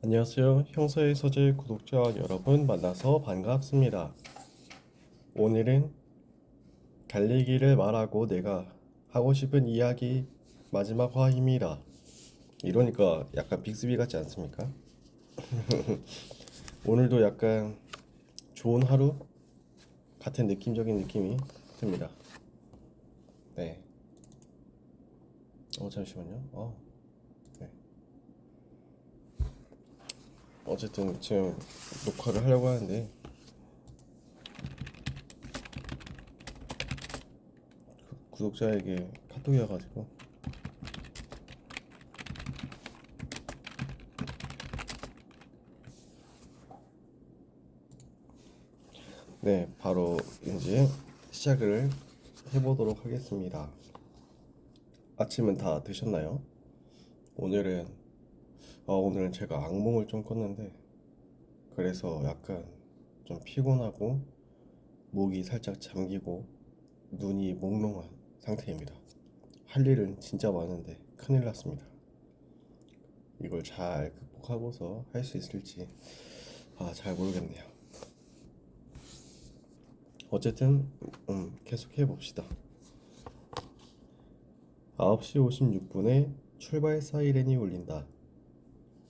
안녕하세요. 형서의 서재 구독자 여러분 만나서 반갑습니다. 오늘은 달리기를 말하고 내가 하고 싶은 이야기 마지막 화입니다. 이러니까 약간 빅스비 같지 않습니까? 오늘도 약간 좋은 하루 같은 느낌적인 느낌이 듭니다. 네. 잠시만요. 네. 어쨌든 지금 녹화를 하려고 하는데 구독자에게 카톡이 와가지고 네, 바로 이제 시작을 해보도록 하겠습니다. 아침은 다 드셨나요? 오늘은 오늘은 제가 악몽을 좀 꿨는데 그래서 약간 좀 피곤하고 목이 살짝 잠기고 눈이 몽롱한 상태입니다. 할 일은 진짜 많은데 큰일 났습니다. 이걸 잘 극복하고서 할 수 있을지 잘 모르겠네요. 어쨌든 계속 해봅시다. 9시 56분에 출발 사이렌이 울린다.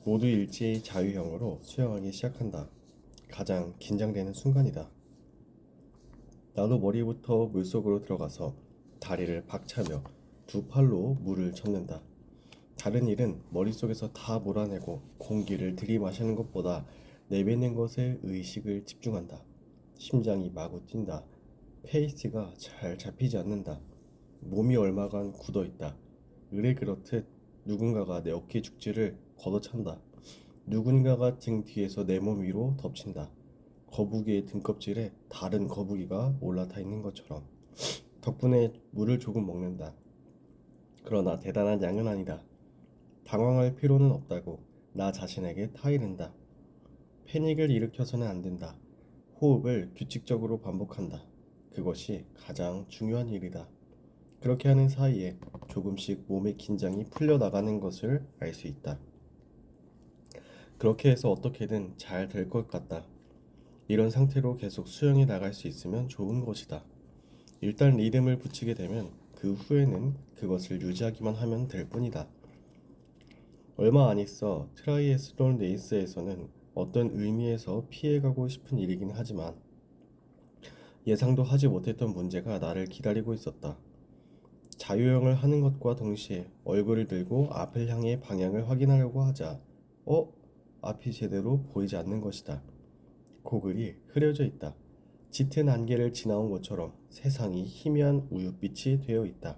모두 일제히 자유형으로 수영하기 시작한다. 가장 긴장되는 순간이다. 나도 머리부터 물속으로 들어가서 다리를 박차며 두 팔로 물을 젓는다. 다른 일은 머릿속에서 다 몰아내고 공기를 들이마시는 것보다 내뱉는 것에 의식을 집중한다. 심장이 마구 뛴다. 페이스가 잘 잡히지 않는다. 몸이 얼마간 굳어있다. 의뢰 그렇듯 누군가가 내 어깨 죽지를 걷어찬다. 누군가가 등 뒤에서 내 몸 위로 덮친다. 거북이의 등껍질에 다른 거북이가 올라타 있는 것처럼. 덕분에 물을 조금 먹는다. 그러나 대단한 양은 아니다. 당황할 필요는 없다고 나 자신에게 타이른다. 패닉을 일으켜서는 안 된다. 호흡을 규칙적으로 반복한다. 그것이 가장 중요한 일이다. 그렇게 하는 사이에 조금씩 몸의 긴장이 풀려나가는 것을 알 수 있다. 그렇게 해서 어떻게든 잘 될 것 같다. 이런 상태로 계속 수영해 나갈 수 있으면 좋은 것이다. 일단 리듬을 붙이게 되면 그 후에는 그것을 유지하기만 하면 될 뿐이다. 얼마 안 있어 트라이애슬론 레이스에서는 어떤 의미에서 피해가고 싶은 일이긴 하지만 예상도 하지 못했던 문제가 나를 기다리고 있었다. 자유형을 하는 것과 동시에 얼굴을 들고 앞을 향해 방향을 확인하려고 하자 앞이 제대로 보이지 않는 것이다. 고글이 흐려져 있다. 짙은 안개를 지나온 것처럼 세상이 희미한 우윳빛이 되어 있다.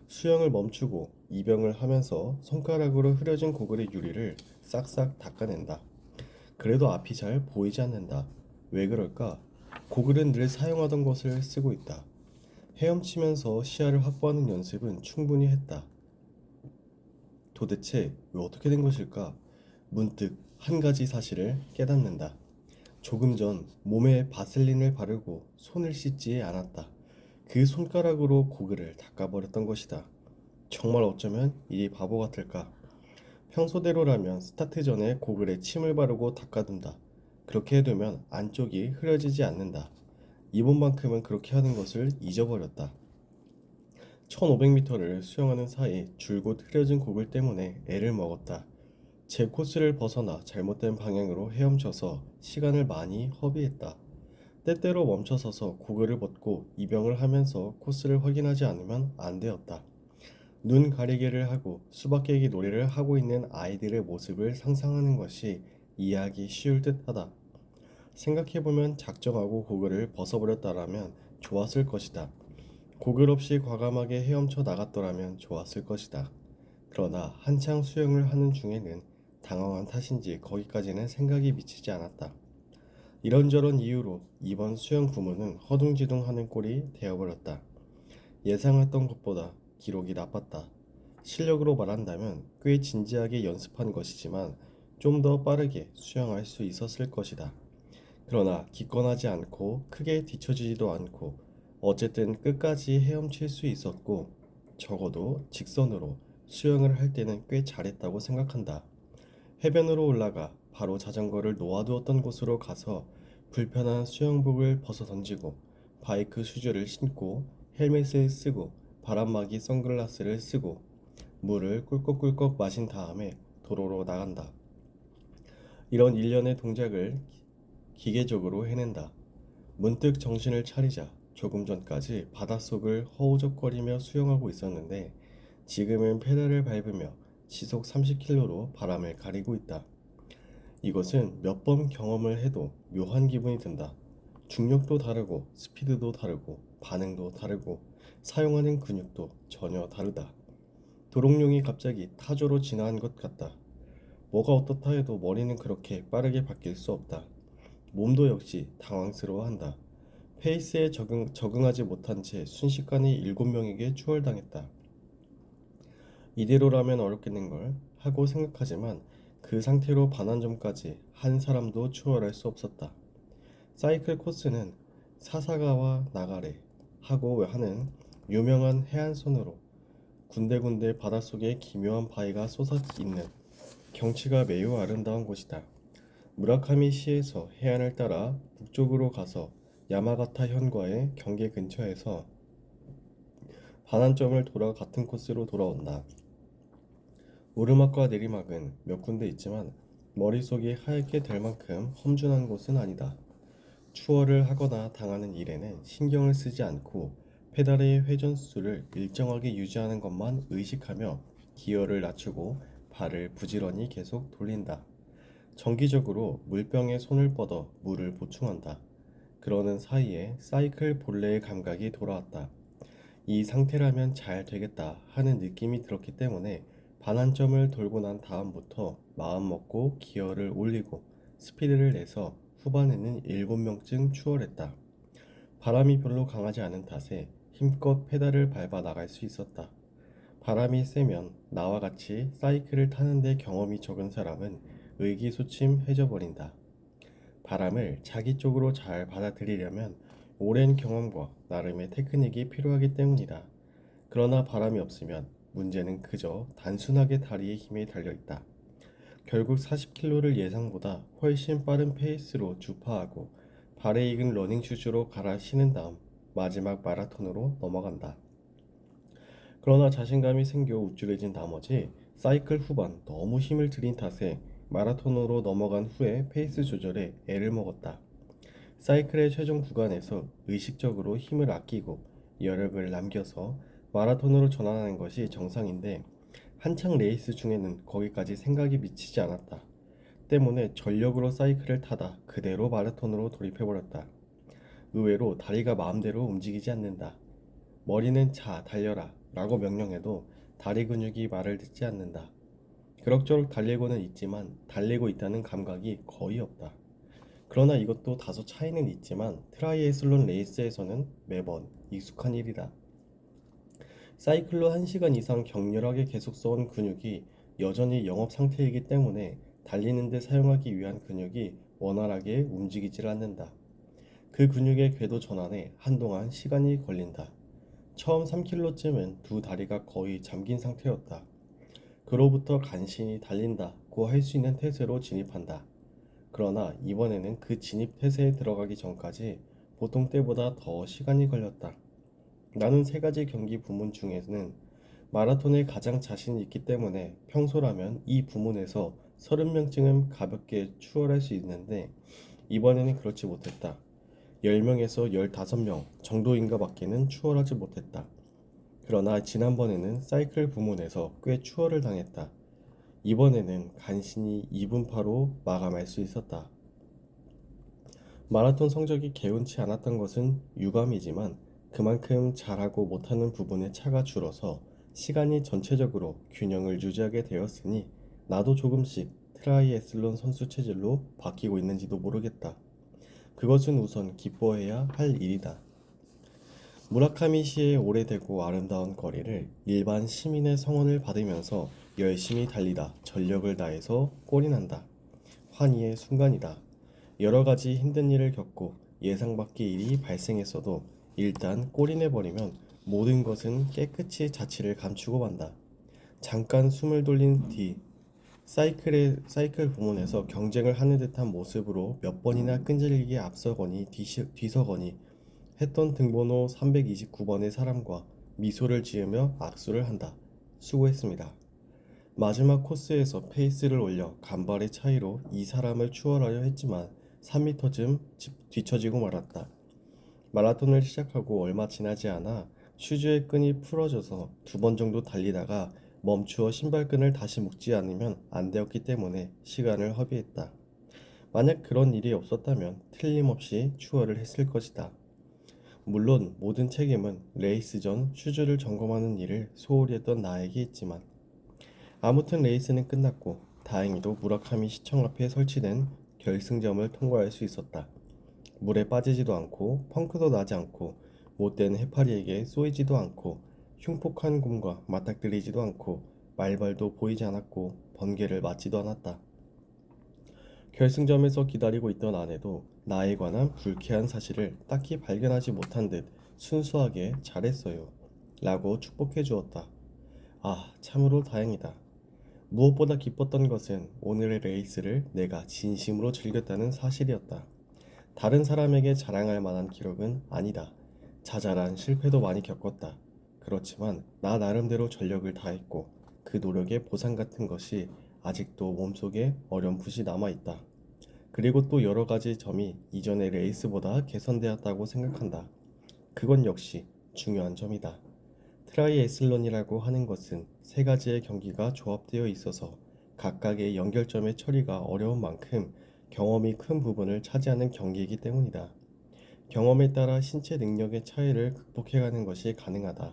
수영을 멈추고 이병을 하면서 손가락으로 흐려진 고글의 유리를 싹싹 닦아낸다. 그래도 앞이 잘 보이지 않는다. 왜 그럴까? 고글은 늘 사용하던 것을 쓰고 있다. 헤엄치면서 시야를 확보하는 연습은 충분히 했다. 도대체 왜 어떻게 된 것일까? 문득 한 가지 사실을 깨닫는다. 조금 전 몸에 바셀린을 바르고 손을 씻지 않았다. 그 손가락으로 고글을 닦아버렸던 것이다. 정말 어쩌면 일이 바보 같을까? 평소대로라면 스타트 전에 고글에 침을 바르고 닦아둔다. 그렇게 해두면 안쪽이 흐려지지 않는다. 이번만큼은 그렇게 하는 것을 잊어버렸다. 1500m를 수영하는 사이 줄곧 흐려진 고글 때문에 애를 먹었다. 제 코스를 벗어나 잘못된 방향으로 헤엄쳐서 시간을 많이 허비했다. 때때로 멈춰서서 고글을 벗고 이병을 하면서 코스를 확인하지 않으면 안 되었다. 눈 가리개를 하고 수박 깨기 놀이를 하고 있는 아이들의 모습을 상상하는 것이 이해하기 쉬울 듯하다. 생각해보면 작정하고 고글을 벗어버렸다라면 좋았을 것이다. 고글 없이 과감하게 헤엄쳐 나갔더라면 좋았을 것이다. 그러나 한창 수영을 하는 중에는 당황한 탓인지 거기까지는 생각이 미치지 않았다. 이런저런 이유로 이번 수영 부문은 허둥지둥하는 꼴이 되어버렸다. 예상했던 것보다 기록이 나빴다. 실력으로 말한다면 꽤 진지하게 연습한 것이지만 좀 더 빠르게 수영할 수 있었을 것이다. 그러나 기권하지 않고 크게 뒤처지지도 않고 어쨌든 끝까지 헤엄칠 수 있었고 적어도 직선으로 수영을 할 때는 꽤 잘했다고 생각한다. 해변으로 올라가 바로 자전거를 놓아두었던 곳으로 가서 불편한 수영복을 벗어 던지고 바이크 슈즈를 신고 헬멧을 쓰고 바람막이 선글라스를 쓰고 물을 꿀꺽꿀꺽 마신 다음에 도로로 나간다. 이런 일련의 동작을 기계적으로 해낸다. 문득 정신을 차리자 조금 전까지 바닷속을 허우적거리며 수영하고 있었는데 지금은 페달을 밟으며 시속 30km로 바람을 가리고 있다. 이것은 몇 번 경험을 해도 묘한 기분이 든다. 중력도 다르고 스피드도 다르고 반응도 다르고 사용하는 근육도 전혀 다르다. 도롱뇽이 갑자기 타조로 진화한 것 같다. 뭐가 어떻다 해도 머리는 그렇게 빠르게 바뀔 수 없다. 몸도 역시 당황스러워한다. 페이스에 적응하지 못한 채 순식간에 7명에게 추월당했다. 이대로라면 어렵겠는걸 하고 생각하지만 그 상태로 반환점까지 한 사람도 추월할 수 없었다. 사이클 코스는 사사가와 나가레 하고 하는 유명한 해안선으로 군데군데 바닷속에 기묘한 바위가 솟아있는 경치가 매우 아름다운 곳이다. 무라카미 시에서 해안을 따라 북쪽으로 가서 야마가타 현과의 경계 근처에서 반환점을 돌아 같은 코스로 돌아온다. 오르막과 내리막은 몇 군데 있지만 머릿속이 하얗게 될 만큼 험준한 곳은 아니다. 추월을 하거나 당하는 일에는 신경을 쓰지 않고 페달의 회전수를 일정하게 유지하는 것만 의식하며 기어를 낮추고 발을 부지런히 계속 돌린다. 정기적으로 물병에 손을 뻗어 물을 보충한다. 그러는 사이에 사이클 본래의 감각이 돌아왔다. 이 상태라면 잘 되겠다 하는 느낌이 들었기 때문에 반환점을 돌고 난 다음부터 마음먹고 기어를 올리고 스피드를 내서 후반에는 7명쯤 추월했다. 바람이 별로 강하지 않은 탓에 힘껏 페달을 밟아 나갈 수 있었다. 바람이 세면 나와 같이 사이클을 타는데 경험이 적은 사람은 의기소침해져 버린다. 바람을 자기 쪽으로 잘 받아들이려면 오랜 경험과 나름의 테크닉이 필요하기 때문이다. 그러나 바람이 없으면 문제는 그저 단순하게 다리의 힘에 달려있다. 결국 40km를 예상보다 훨씬 빠른 페이스로 주파하고 발에 익은 러닝 슈즈로 갈아 신은 다음 마지막 마라톤으로 넘어간다. 그러나 자신감이 생겨 우쭐해진 나머지 사이클 후반 너무 힘을 들인 탓에 마라톤으로 넘어간 후에 페이스 조절에 애를 먹었다. 사이클의 최종 구간에서 의식적으로 힘을 아끼고 여력을 남겨서 마라톤으로 전환하는 것이 정상인데 한창 레이스 중에는 거기까지 생각이 미치지 않았다. 때문에 전력으로 사이클을 타다 그대로 마라톤으로 돌입해버렸다. 의외로 다리가 마음대로 움직이지 않는다. 머리는 자, 달려라 라고 명령해도 다리 근육이 말을 듣지 않는다. 그럭저럭 달리고는 있지만 달리고 있다는 감각이 거의 없다. 그러나 이것도 다소 차이는 있지만 트라이애슬론 레이스에서는 매번 익숙한 일이다. 사이클로 1시간 이상 격렬하게 계속 써온 근육이 여전히 영업 상태이기 때문에 달리는 데 사용하기 위한 근육이 원활하게 움직이질 않는다. 그 근육의 궤도 전환에 한동안 시간이 걸린다. 처음 3km쯤은 두 다리가 거의 잠긴 상태였다. 그로부터 간신히 달린다고 할 수 있는 태세로 진입한다. 그러나 이번에는 그 진입 태세에 들어가기 전까지 보통 때보다 더 시간이 걸렸다. 나는 3가지 경기 부문 중에는 마라톤에 가장 자신이 있기 때문에 평소라면 이 부문에서 30명쯤은 가볍게 추월할 수 있는데 이번에는 그렇지 못했다. 10명에서 15명 정도인가 밖에는 추월하지 못했다. 그러나 지난번에는 사이클 부문에서 꽤 추월을 당했다. 이번에는 간신히 2분파로 마감할 수 있었다. 마라톤 성적이 개운치 않았던 것은 유감이지만 그만큼 잘하고 못하는 부분의 차가 줄어서 시간이 전체적으로 균형을 유지하게 되었으니 나도 조금씩 트라이애슬론 선수 체질로 바뀌고 있는지도 모르겠다. 그것은 우선 기뻐해야 할 일이다. 무라카미 시의 오래되고 아름다운 거리를 일반 시민의 성원을 받으면서 열심히 달리다 전력을 다해서 꼴이 난다. 환희의 순간이다. 여러 가지 힘든 일을 겪고 예상 밖의 일이 발생했어도 일단 꼴이 내버리면 모든 것은 깨끗이 자취를 감추고 만다. 잠깐 숨을 돌린 뒤 사이클 부문에서 경쟁을 하는 듯한 모습으로 몇 번이나 끈질기게 앞서거니 뒤서거니 했던 등번호 329번의 사람과 미소를 지으며 악수를 한다. 수고했습니다. 마지막 코스에서 페이스를 올려 간발의 차이로 이 사람을 추월하려 했지만 3미터쯤 뒤처지고 말았다. 마라톤을 시작하고 얼마 지나지 않아 슈즈의 끈이 풀어져서 2번 정도 달리다가 멈추어 신발끈을 다시 묶지 않으면 안 되었기 때문에 시간을 허비했다. 만약 그런 일이 없었다면 틀림없이 추월을 했을 것이다. 물론 모든 책임은 레이스 전 슈즈를 점검하는 일을 소홀히 했던 나에게 있지만 아무튼 레이스는 끝났고 다행히도 무라카미 시청 앞에 설치된 결승점을 통과할 수 있었다. 물에 빠지지도 않고 펑크도 나지 않고 못된 해파리에게 쏘이지도 않고 흉폭한 곰과 맞닥뜨리지도 않고 말발도 보이지 않았고 번개를 맞지도 않았다. 결승점에서 기다리고 있던 아내도 나에 관한 불쾌한 사실을 딱히 발견하지 못한 듯 순수하게 잘했어요 라고 축복해 주었다. 아, 참으로 다행이다. 무엇보다 기뻤던 것은 오늘의 레이스를 내가 진심으로 즐겼다는 사실이었다. 다른 사람에게 자랑할 만한 기록은 아니다. 자잘한 실패도 많이 겪었다. 그렇지만 나 나름대로 전력을 다했고 그 노력의 보상 같은 것이 아직도 몸속에 어렴풋이 남아있다. 그리고 또 여러 가지 점이 이전의 레이스보다 개선되었다고 생각한다. 그건 역시 중요한 점이다. 트라이애슬론이라고 하는 것은 세 가지의 경기가 조합되어 있어서 각각의 연결점의 처리가 어려운 만큼 경험이 큰 부분을 차지하는 경기이기 때문이다. 경험에 따라 신체 능력의 차이를 극복해가는 것이 가능하다.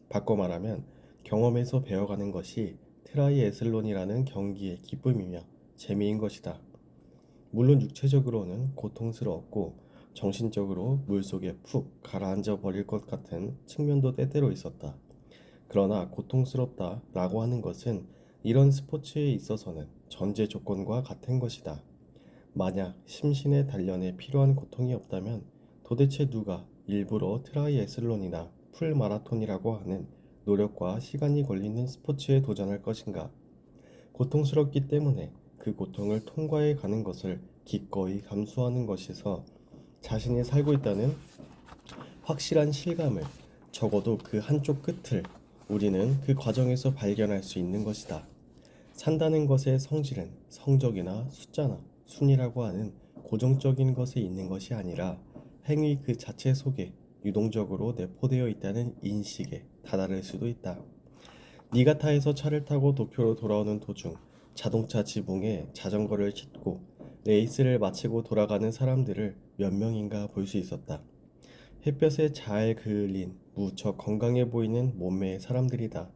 바꿔 말하면 경험에서 배워가는 것이 트라이애슬론이라는 경기의 기쁨이며 재미인 것이다. 물론 육체적으로는 고통스러웠고 정신적으로 물속에 푹 가라앉아 버릴 것 같은 측면도 때때로 있었다. 그러나 고통스럽다 라고 하는 것은 이런 스포츠에 있어서는 전제 조건과 같은 것이다. 만약 심신의 단련에 필요한 고통이 없다면 도대체 누가 일부러 트라이애슬론이나 풀마라톤이라고 하는 노력과 시간이 걸리는 스포츠에 도전할 것인가? 고통스럽기 때문에 그 고통을 통과해 가는 것을 기꺼이 감수하는 것에서 자신이 살고 있다는 확실한 실감을, 적어도 그 한쪽 끝을 우리는 그 과정에서 발견할 수 있는 것이다. 산다는 것의 성질은 성적이나 숫자나 순이라고 하는 고정적인 것에 있는 것이 아니라 행위 그 자체 속에 유동적으로 내포되어 있다는 인식에 다다를 수도 있다. 니가타에서 차를 타고 도쿄로 돌아오는 도중 자동차 지붕에 자전거를 싣고 레이스를 마치고 돌아가는 사람들을 몇 명인가 볼 수 있었다. 햇볕에 잘 그을린 무척 건강해 보이는 몸매의 사람들이다.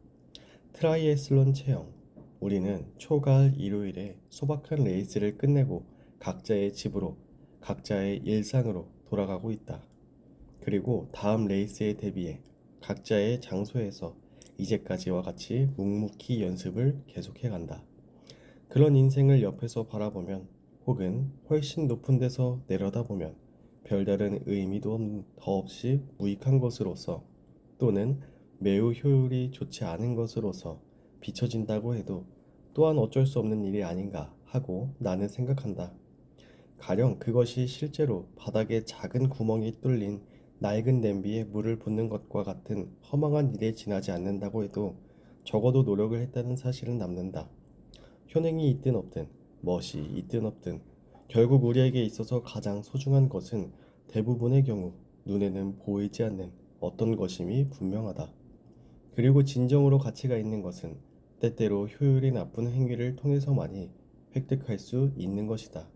트라이애슬론 체형. 우리는 초가을 일요일에 소박한 레이스를 끝내고 각자의 집으로, 각자의 일상으로 돌아가고 있다. 그리고 다음 레이스에 대비해 각자의 장소에서 이제까지와 같이 묵묵히 연습을 계속해 간다. 그런 인생을 옆에서 바라보면 혹은 훨씬 높은 데서 내려다보면 별다른 의미도 더없이 무익한 것으로서 또는 매우 효율이 좋지 않은 것으로서 비춰진다고 해도 또한 어쩔 수 없는 일이 아닌가 하고 나는 생각한다. 가령 그것이 실제로 바닥에 작은 구멍이 뚫린 낡은 냄비에 물을 붓는 것과 같은 허망한 일에 지나지 않는다고 해도 적어도 노력을 했다는 사실은 남는다. 효능이 있든 없든 멋이 있든 없든 결국 우리에게 있어서 가장 소중한 것은 대부분의 경우 눈에는 보이지 않는 어떤 것임이 분명하다. 그리고 진정으로 가치가 있는 것은 때때로 효율이 나쁜 행위를 통해서만이 획득할 수 있는 것이다.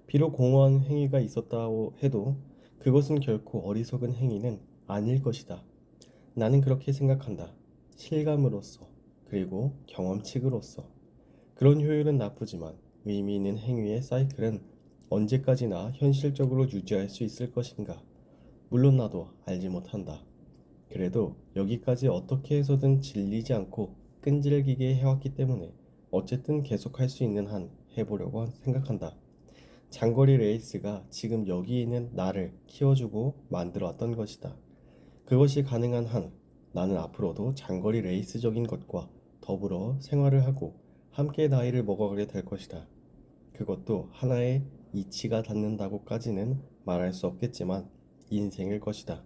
비록 공허한 행위가 있었다고 해도 그것은 결코 어리석은 행위는 아닐 것이다. 나는 그렇게 생각한다. 실감으로써, 그리고 경험칙으로서. 그런 효율은 나쁘지만 의미 있는 행위의 사이클은 언제까지나 현실적으로 유지할 수 있을 것인가? 물론 나도 알지 못한다. 그래도 여기까지 어떻게 해서든 질리지 않고 끈질기게 해왔기 때문에 어쨌든 계속할 수 있는 한 해보려고 생각한다. 장거리 레이스가 지금 여기 있는 나를 키워주고 만들어 왔던 것이다. 그것이 가능한 한 나는 앞으로도 장거리 레이스적인 것과 더불어 생활을 하고 함께 나이를 먹어가게 될 것이다. 그것도 하나의 이치가 닿는다고까지는 말할 수 없겠지만 인생일 것이다.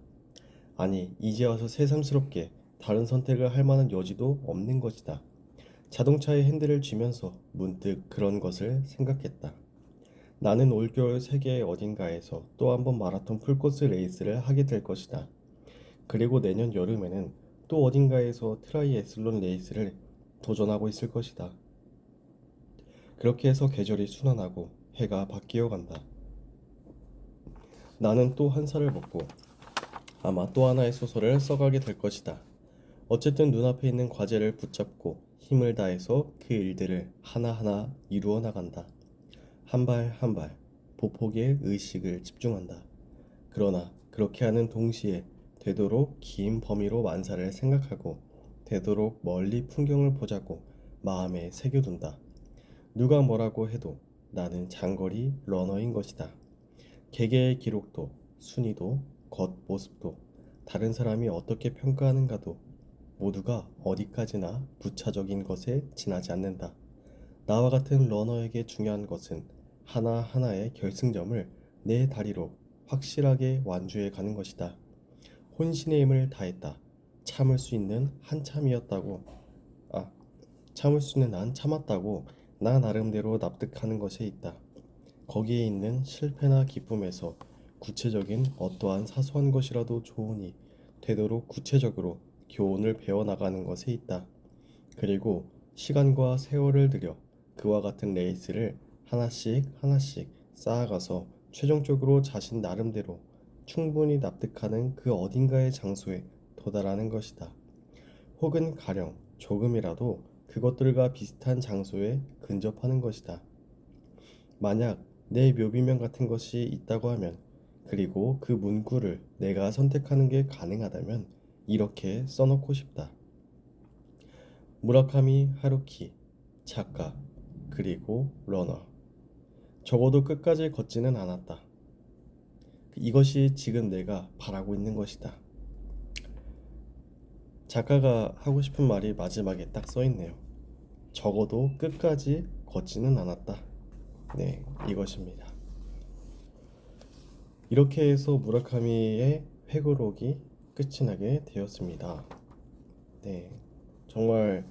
아니, 이제 와서 새삼스럽게 다른 선택을 할 만한 여지도 없는 것이다. 자동차의 핸들을 쥐면서 문득 그런 것을 생각했다. 나는 올겨울 세계 어딘가에서 또 한 번 마라톤 풀코스 레이스를 하게 될 것이다. 그리고 내년 여름에는 또 어딘가에서 트라이애슬론 레이스를 도전하고 있을 것이다. 그렇게 해서 계절이 순환하고 해가 바뀌어 간다. 나는 또 한 살을 먹고 아마 또 하나의 소설을 써가게 될 것이다. 어쨌든 눈앞에 있는 과제를 붙잡고 힘을 다해서 그 일들을 하나하나 이루어 나간다. 한 발 한 발 보폭의 의식을 집중한다. 그러나 그렇게 하는 동시에 되도록 긴 범위로 만사를 생각하고 되도록 멀리 풍경을 보자고 마음에 새겨둔다. 누가 뭐라고 해도 나는 장거리 러너인 것이다. 개개의 기록도 순위도 겉모습도 다른 사람이 어떻게 평가하는가도 모두가 어디까지나 부차적인 것에 지나지 않는다. 나와 같은 러너에게 중요한 것은 하나하나의 결승점을 내 다리로 확실하게 완주해 가는 것이다. 혼신의 힘을 다했다. 참을 수 있는 한참이었다고. 아, 참을 수 있는 난 참았다고 나 나름대로 납득하는 것에 있다. 거기에 있는 실패나 기쁨에서 구체적인 어떠한 사소한 것이라도 좋으니 되도록 구체적으로 교훈을 배워나가는 것에 있다. 그리고 시간과 세월을 들여 그와 같은 레이스를 하나씩 하나씩 쌓아가서 최종적으로 자신 나름대로 충분히 납득하는 그 어딘가의 장소에 도달하는 것이다. 혹은 가령 조금이라도 그것들과 비슷한 장소에 근접하는 것이다. 만약 내 묘비명 같은 것이 있다고 하면, 그리고 그 문구를 내가 선택하는 게 가능하다면 이렇게 써놓고 싶다. 무라카미 하루키, 작가, 그리고 러너. 적어도 끝까지 걷지는 않았다. 이것이 지금 내가 바라고 있는 것이다. 작가가 하고 싶은 말이 마지막에 딱 써있네요. 적어도 끝까지 걷지는 않았다. 네, 이것입니다. 이렇게 해서 무라카미의 회고록이 끝이 나게 되었습니다. 네, 정말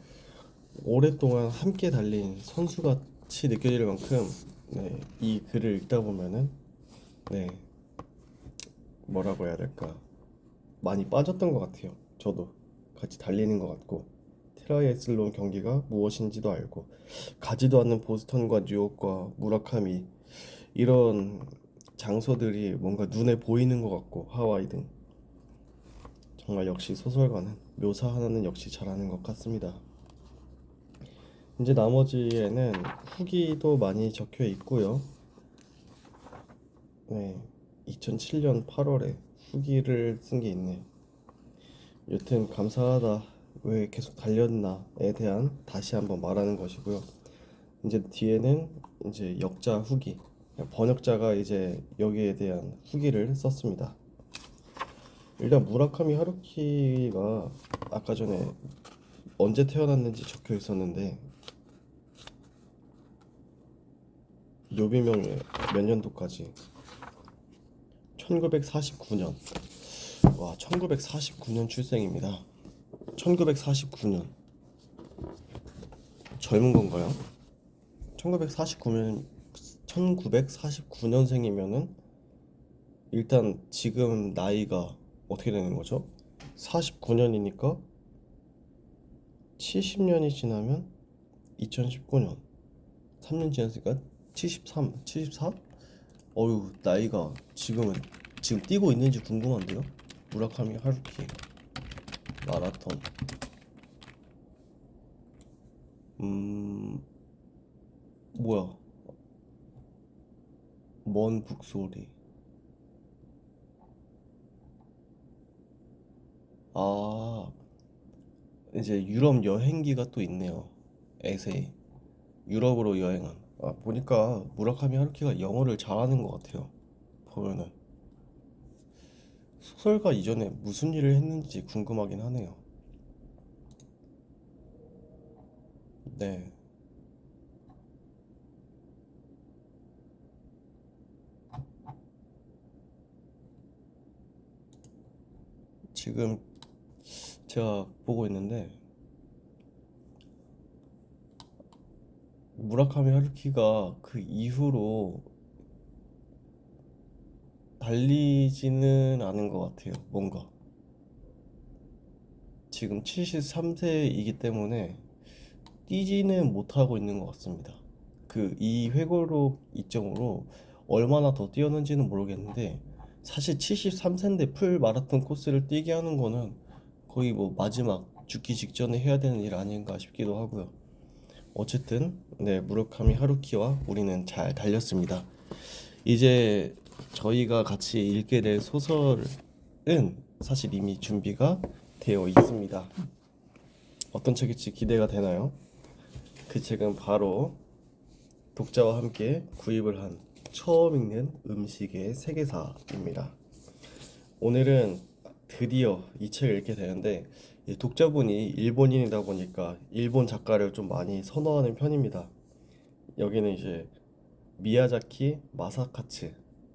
오랫동안 함께 달린 선수같이 느껴질 만큼 네, 이 글을 읽다 보면은 네, 뭐라고 해야 될까? 많이 빠졌던 것 같아요. 저도 같이 달리는 것 같고 트라이애슬론 경기가 무엇인지도 알고 가지도 않는 보스턴과 뉴욕과 무라카미 이런 장소들이 뭔가 눈에 보이는 것 같고 하와이 등 정말 역시 소설가는 묘사 하나는 역시 잘하는 것 같습니다. 이제 나머지에는 후기도 많이 적혀 있고요. 네, 2007년 8월에 후기를 쓴 게 있네요. 여튼 감사하다. 왜 계속 달렸나에 대한 다시 한번 말하는 것이고요. 이제 뒤에는 이제 역자 후기, 번역자가 이제 여기에 대한 후기를 썼습니다. 일단 무라카미 하루키가 아까 전에 언제 태어났는지 적혀 있었는데 묘비명에 몇 년도까지 1949년. 와, 1949년 출생입니다. 1949년 젊은 건가요? 1949년 1949년생이면은 일단 지금 나이가 어떻게 되는 거죠? 49년이니까 70년이 지나면 2019년 3년 지났으니까 73, 74? 어휴, 나이가 지금 뛰고 있는지 궁금한데요? 무라카미 하루키 마라톤. 뭐야? 먼 북소리. 아, 이제 유럽 여행기가 또 있네요. 에세이. 유럽으로 여행한. 아, 보니까 무라카미 하루키가 영어를 잘하는 것 같아요. 보면은 소설가 이전에 무슨 일을 했는지 궁금하긴 하네요. 네. 지금 제가 보고 있는데 무라카미 하루키가 그 이후로 달리지는 않은 것 같아요. 뭔가 지금 73세이기 때문에 뛰지는 못하고 있는 것 같습니다. 그 이 회고록 이점으로 얼마나 더 뛰었는지는 모르겠는데 사실 73세인데 풀 마라톤 코스를 뛰게 하는 거는 거의 뭐 마지막 죽기 직전에 해야 되는 일 아닌가 싶기도 하고요. 어쨌든 네, 무라카미 하루키와 우리는 잘 달렸습니다. 이제 저희가 같이 읽게 될 소설은 사실 이미 준비가 되어 있습니다. 어떤 책일지 기대가 되나요? 그 책은 바로 독자와 함께 구입을 한 처음 읽는 음식의 세계사입니다. 오늘은 드디어 이 책을 읽게 되는데 이 독자분이 일본인이다 보니까 일본 작가를 좀 많이 선호하는 편입니다. 여기는 이제 미야자키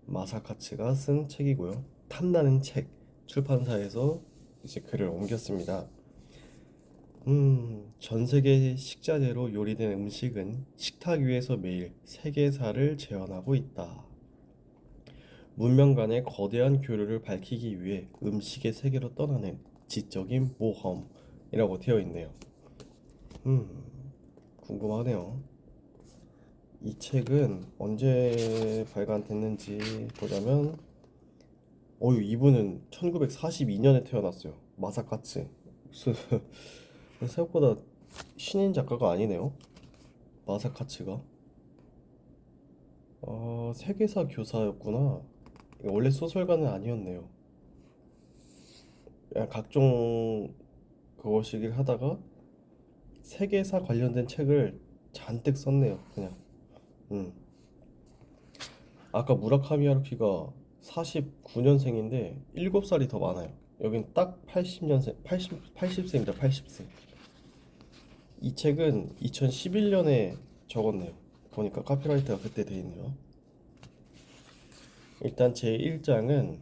마사카츠가 쓴 책이고요. 탐나는 책 출판사에서 이제 글을 옮겼습니다. 전 세계 식자재로 요리된 음식은 식탁 위에서 매일 세계사를 재현하고 있다. 문명 간의 거대한 교류를 밝히기 위해 음식의 세계로 떠나는 지적인 모험이라고 되어 있네요. 궁금하네요. 이 책은 언제 발간됐는지 보자면, 이분은 1942년에 태어났어요. 마사카츠. 무슨 생각보다 신인 작가가 아니네요. 마사카츠가. 세계사 교사였구나. 원래 소설가는 아니었네요. 그냥 각종 그것이길 하다가 세계사 관련된 책을 잔뜩 썼네요. 그냥. 음. 아까 무라카미 하루키가 49년생인데 7살이 더 많아요. 여긴 딱 80년생, 80세입니다. 80세. 이 책은 2011년에 적었네요. 보니까 카피라이트가 그때 돼 있네요. 일단 제 1장은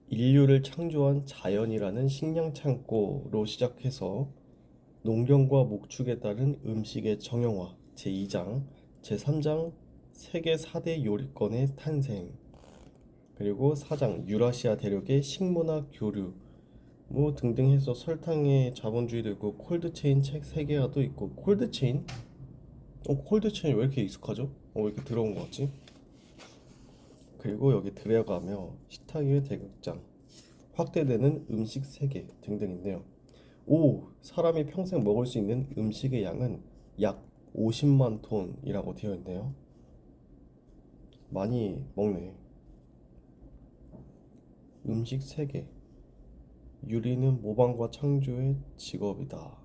인류를 창조한 자연이라는 식량 창고로 시작해서 농경과 목축에 따른 음식의 정형화, 제2장, 제3장 세계 4대 요리권의 탄생, 그리고 4장 유라시아 대륙의 식문화 교류 뭐 등등 해서 설탕의 자본주의도 있고 콜드체인 책 3개가도 있고 콜드체인? 콜드체인 왜 이렇게 익숙하죠? 왜 이렇게 들어온 것 같지? 그리고 여기 들어가며 식탁 위의 대극장, 확대되는 음식 세계 등등 있네요. 사람이 평생 먹을 수 있는 음식의 양은 약 50만 톤이라고 되어 있네요. 많이 먹네. 음식 세계. 유리는 모방과 창조의 직업이다.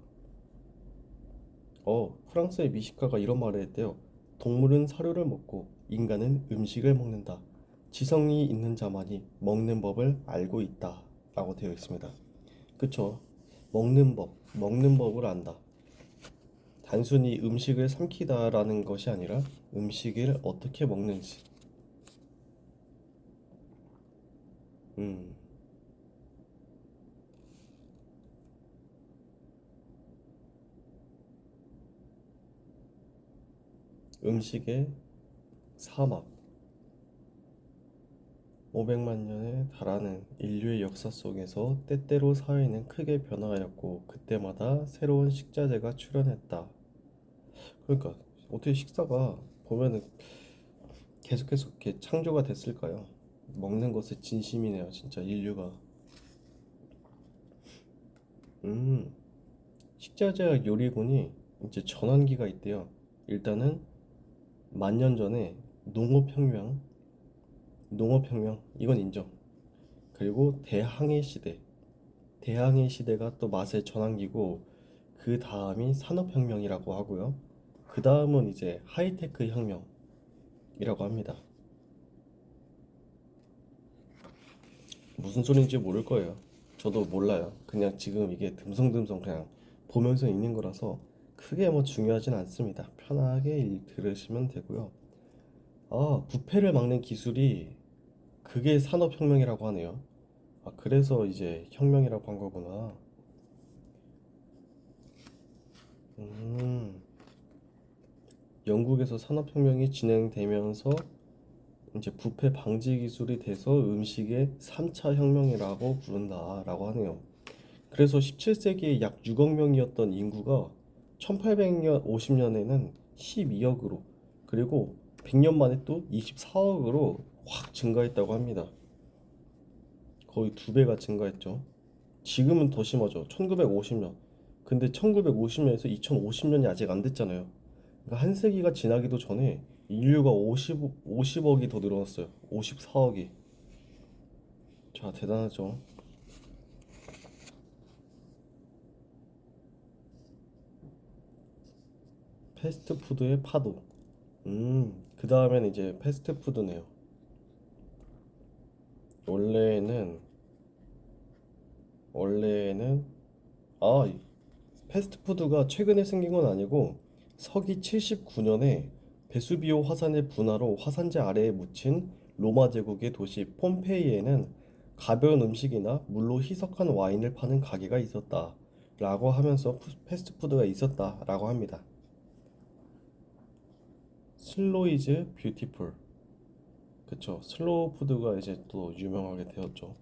프랑스의 미식가가 이런 말을 했대요. 동물은 사료를 먹고 인간은 음식을 먹는다. 지성이 있는 자만이 먹는 법을 알고 있다. 라고 되어 있습니다. 그쵸? 먹는 법을 안다. 단순히 음식을 삼키다라는 것이 아니라 음식을 어떻게 먹는지. 음, 음식의 사막. 500만 년에 달하는 인류의 역사 속에서 때때로 사회는 크게 변화하였고 그때마다 새로운 식자재가 출현했다. 그러니까 어떻게 식사가 보면은 계속해서 이렇게 창조가 됐을까요? 먹는 것에 진심이네요, 진짜 인류가. 음, 식자재학 요리군이 이제 전환기가 있대요. 일단은 만 년 전에 농업혁명, 농업혁명 이건 인정. 그리고 대항해 시대가 또 맛의 전환기고 그 다음이 산업혁명이라고 하고요. 그 다음은 이제 하이테크 혁명이라고 합니다. 무슨 소린지 모를 거예요. 저도 몰라요. 그냥 지금 이게 듬성듬성 그냥 보면서 읽는 거라서 크게 뭐 중요하진 않습니다. 편하게 들으시면 되고요. 부패를 막는 기술이 그게 산업혁명이라고 하네요. 아, 그래서 이제 혁명이라고 한 거구나. 음, 영국에서 산업혁명이 진행되면서 이제 부패 방지 기술이 돼서 음식의 3차 혁명이라고 부른다라고 하네요. 그래서 17세기에 약 6억 명이었던 인구가 1800년 50년에는 12억으로 그리고 100년 만에 또 24억으로 확 증가했다고 합니다. 거의 두 배가 증가했죠. 지금은 더 심하죠. 1950년. 근데 1950년에서 2050년이 아직 안 됐잖아요. 그러니까 한 세기가 지나기도 전에 인류가 50억이 더 늘어났어요. 54억이. 자, 대단하죠. 패스트푸드의 파도. 그 다음엔 이제 패스트푸드네요. 원래는, 원래는, 아, 패스트푸드가 최근에 생긴 건 아니고, 서기 79년에 베수비오 화산의 분화로 화산재 아래에 묻힌 로마 제국의 도시 폼페이에는 가벼운 음식이나 물로 희석한 와인을 파는 가게가 있었다. 라고 하면서 패스트푸드가 있었다라고 합니다. 슬로 이즈 뷰티풀. 그쵸. 슬로우 푸드가 이제 또 유명하게 되었죠.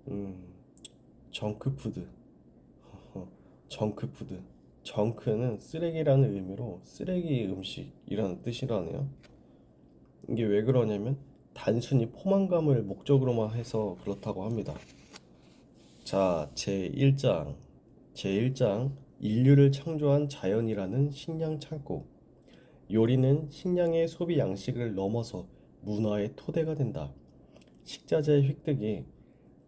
음, 정크푸드. 정크푸드. 정크는 쓰레기라는 의미로 쓰레기 음식이라는 뜻이라네요. 이게 왜 그러냐면 단순히 포만감을 목적으로만 해서 그렇다고 합니다. 자, 제1장. 제1장. 인류를 창조한 자연이라는 식량 창고. 요리는 식량의 소비 양식을 넘어서 문화의 토대가 된다. 식자재 획득이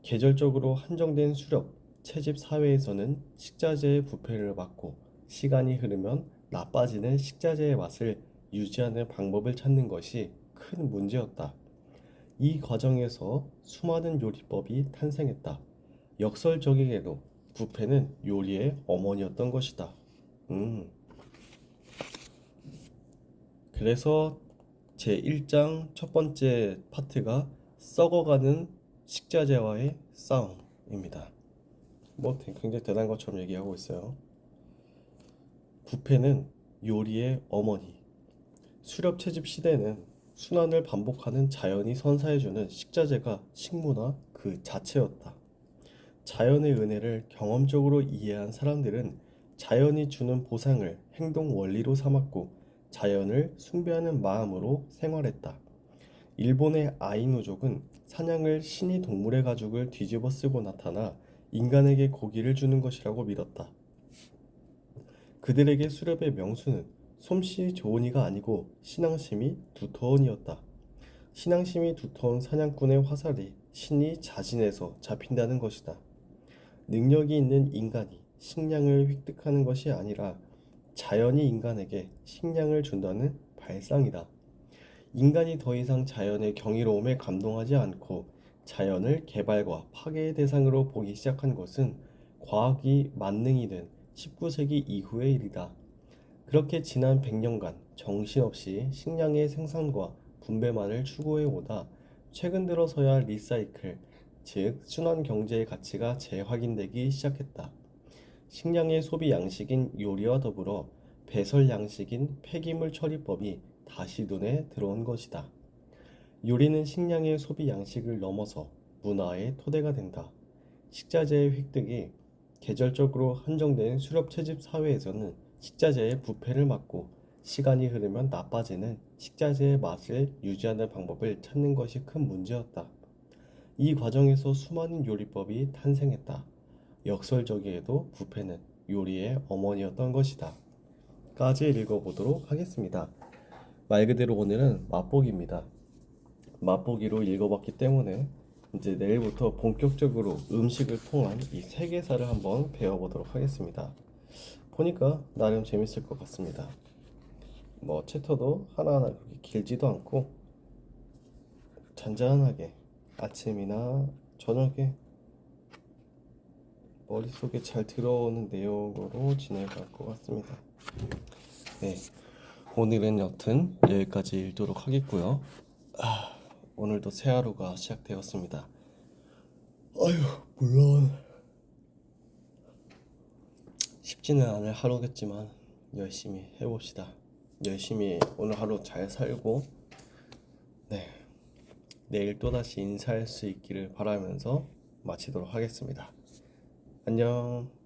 계절적으로 한정된 수렵, 채집 사회에서는 식자재의 부패를 막고 시간이 흐르면 나빠지는 식자재의 맛을 유지하는 방법을 찾는 것이 큰 문제였다. 이 과정에서 수많은 요리법이 탄생했다. 역설적이게도 부패는 요리의 어머니였던 것이다. 음, 그래서 제1장 첫 번째 파트가 썩어가는 식자재와의 싸움입니다. 뭐 굉장히 대단한 것처럼 얘기하고 있어요. 부패는 요리의 어머니. 수렵 채집 시대는 순환을 반복하는 자연이 선사해주는 식자재가 식문화 그 자체였다. 자연의 은혜를 경험적으로 이해한 사람들은 자연이 주는 보상을 행동 원리로 삼았고 자연을 숭배하는 마음으로 생활했다. 일본의 아이누족은 사냥을 신이 동물의 가죽을 뒤집어 쓰고 나타나 인간에게 고기를 주는 것이라고 믿었다. 그들에게 수렵의 명수는 솜씨 좋은 이가 아니고 신앙심이 두터운 이었다. 신앙심이 두터운 사냥꾼의 화살이 신이 자진해서 잡힌다는 것이다. 능력이 있는 인간이 식량을 획득하는 것이 아니라 자연이 인간에게 식량을 준다는 발상이다. 인간이 더 이상 자연의 경이로움에 감동하지 않고 자연을 개발과 파괴의 대상으로 보기 시작한 것은 과학이 만능이 된 19세기 이후의 일이다. 그렇게 지난 100년간 정신없이 식량의 생산과 분배만을 추구해 오다 최근 들어서야 리사이클, 즉 순환 경제의 가치가 재확인되기 시작했다. 식량의 소비 양식인 요리와 더불어 배설 양식인 폐기물 처리법이 다시 눈에 들어온 것이다. 요리는 식량의 소비 양식을 넘어서 문화의 토대가 된다. 식자재의 획득이 계절적으로 한정된 수렵 채집 사회에서는 식자재의 부패를 막고 시간이 흐르면 나빠지는 식자재의 맛을 유지하는 방법을 찾는 것이 큰 문제였다. 이 과정에서 수많은 요리법이 탄생했다. 역설적이에도 부패는 요리의 어머니였던 것이다. 까지 읽어보도록 하겠습니다. 말 그대로 오늘은 맛보기입니다. 맛보기로 읽어봤기 때문에 이제 내일부터 본격적으로 음식을 통한 이 세계사를 한번 배워보도록 하겠습니다. 보니까 나름 재밌을 것 같습니다. 뭐 챕터도 하나하나 그렇게 길지도 않고 잔잔하게 아침이나 저녁에 머릿속에 잘 들어오는 내용으로 진행할 것 같습니다. 네, 오늘은 여튼 여기까지 읽도록 하겠고요. 오늘도 새 하루가 시작되었습니다. 물론 쉽지는 않을 하루겠지만 열심히 해봅시다. 열심히 오늘 하루 잘 살고 네, 내일 또다시 인사할 수 있기를 바라면서 마치도록 하겠습니다. 안녕.